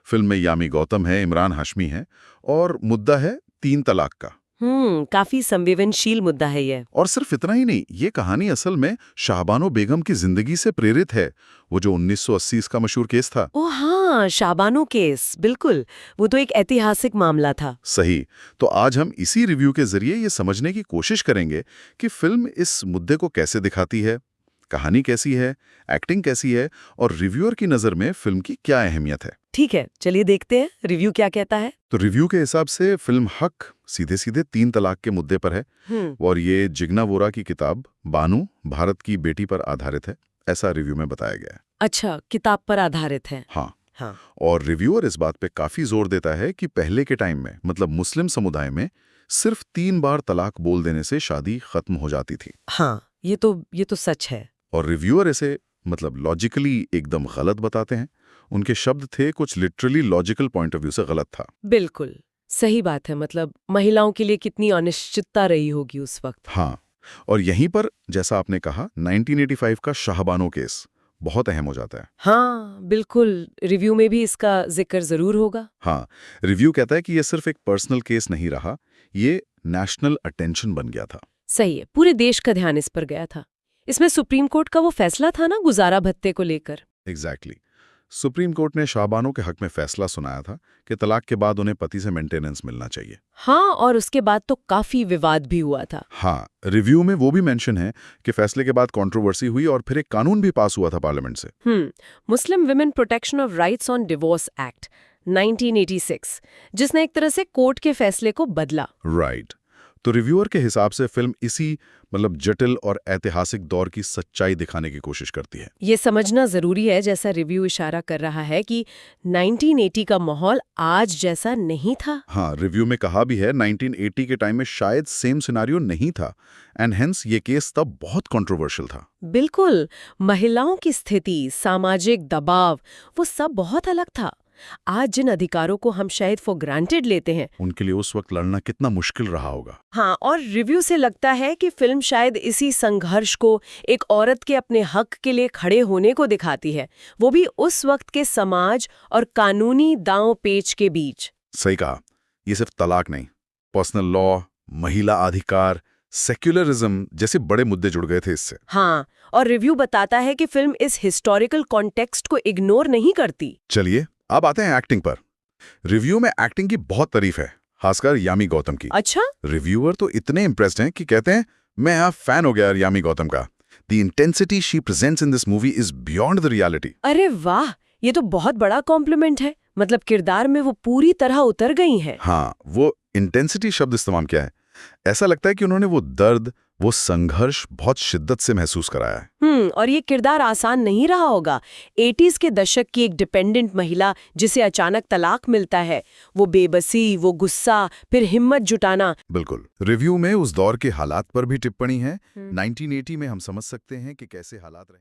Film में यामी गौतम है, इमरान हाशमी है और मुद्दा है 3 तलाक का। काफी संवेदनशील मुद्दा है ये। और सिर्फ इतना ही नहीं, ये कहानी असल में शाहबानो बेगम की जिंदगी से प्रेरित है। वो जो 1980 का मशहूर केस था। ओ हाँ, शाबानो केस, बिल्कुल। वो तो एक ऐतिहासिक मामला था। सही। तो आज हम इसी रिव्यू के जरिए ये समझने की कोशिश करेंगे कि फिल्म इस मुद्दे को कैसे दिखाती है, कहानी कैसी है, एक्टिंग कैसी है और रिव्यूअर की नज़र में फिल्म की क्या अहमियत है। ठीक है, चलिए देखते हैं रिव्यू क्या कहता है। तो रिव्यू के हिसाब से फिल्म हक सीधे सीधे 3 तलाक के मुद्दे पर है और ये जिग्ना वोरा की किताब बानू भारत की बेटी पर आधारित है, ऐसा रिव्यू में बताया गया है। अच्छा, किताब पर आधारित है। हाँ। और रिव्यूअर इस बात पे काफी जोर देता है कि पहले के टाइम में, मतलब मुस्लिम समुदाय में, सिर्फ 3 बार तलाक बोल देने से शादी खत्म हो जाती थी। हाँ, ये तो सच है। और रिव्यूअर इसे मतलब लॉजिकली एकदम गलत बताते हैं। उनके शब्द थे कुछ literally logical point of view से गलत था। बिल्कुल सही बात है। मतलब महिलाओं के लिए कितनी अनिश्चितता रही होगी उस वक्त। हाँ, और यहीं पर जैसा आपने कहा 1985 का शाहबानो केस बहुत अहम हो जाता है। हाँ बिल्कुल, रिव्यू में भी इसका जिक्र जरूर होगा। हाँ, रिव्यू कहता है कि ये सिर्फ एक पर्सनल केस नहीं रहा, ये नेशनल अटेंशन बन गया था। सही है, पूरे देश का ध्यान इस पर गया था। इसमें सुप्रीम कोर्ट का वो फैसला था ना, गुजारा भत्ते को लेकर। एग्जैक्टली। सुप्रीम कोर्ट ने शाहबानो के हक में फैसला सुनाया था कि तलाक के बाद उन्हें पति से मेंटेनेंस मिलना चाहिए। हाँ, और उसके बाद तो काफी विवाद भी हुआ था। हाँ, रिव्यू में वो भी मेंशन है कि फैसले के बाद कंट्रोवर्सी हुई और फिर एक कानून भी पास हुआ था पार्लियामेंट से। Muslim women protection of rights on divorce act 1986, जिसने एक तरह से कोर्ट के फैसले को बदला। राइट। तो रिव्यूअर के हिसाब से फिल्म इसी मतलब जटिल और ऐतिहासिक दौर की सच्चाई दिखाने की कोशिश करती है। ये समझना जरूरी है, जैसा रिव्यू इशारा कर रहा है, कि 1980 का माहौल आज जैसा नहीं था। हाँ, रिव्यू में कहा भी है 1980 के टाइम में शायद सेम सिनारियो नहीं था एंड हेंस ये केस तब बहुत कंट्रोवर्शियल था। बिल्कुल, महिलाओं की स्थिति, सामाजिक दबाव, वो सब बहुत अलग था। आज जिन अधिकारों को हम शायद फॉर ग्रांटेड लेते हैं, उनके लिए उस वक्त लड़ना कितना मुश्किल रहा होगा। हाँ, और रिव्यू से लगता है कि फिल्म शायद इसी संघर्ष को, एक औरत के अपने हक के लिए खड़े होने को दिखाती है, वो भी उस वक्त के समाज और कानूनी दांव पेच के बीच। सही कहा। ये सिर्फ तलाक नहीं, पर्सनल लॉ, महिला अधिकार, सेक्युलरिज्म जैसे बड़े मुद्दे जुड़ गए थे इससे। हाँ, और रिव्यू बताता है कि फिल्म इस हिस्टोरिकल कॉन्टेक्स्ट को इग्नोर नहीं करती। चलिए अब आते हैं एक्टिंग पर। रिव्यू में एक्टिंग की बहुत तारीफ है, खासकर यामी गौतम की। अच्छा? रिव्यूअर तो इतने इम्प्रेस्ड हैं कि कहते हैं मैं यहाँ फैन हो गया यामी गौतम का। The intensity she presents in this movie is beyond the reality. अरे वाह, ये तो बहुत बड़ा कॉम्प्लीमेंट है। मतलब किरदार में वो पूरी तरह उतर गई हैं। हाँ, वो इंटेंसिटी शब्द इस्तेमाल किया है। ऐसा लगता है कि उन्होंने वो दर्द, वो संघर्ष बहुत शिद्दत से महसूस कराया है। और ये किरदार आसान नहीं रहा होगा। 80s के दशक की एक डिपेंडेंट महिला जिसे अचानक तलाक मिलता है, वो बेबसी, वो गुस्सा, फिर हिम्मत जुटाना। बिल्कुल। रिव्यू में उस दौर के हालात पर भी टिप्पणी है। 1980 में हम समझ सकते हैं कि कैसे हालात रहे।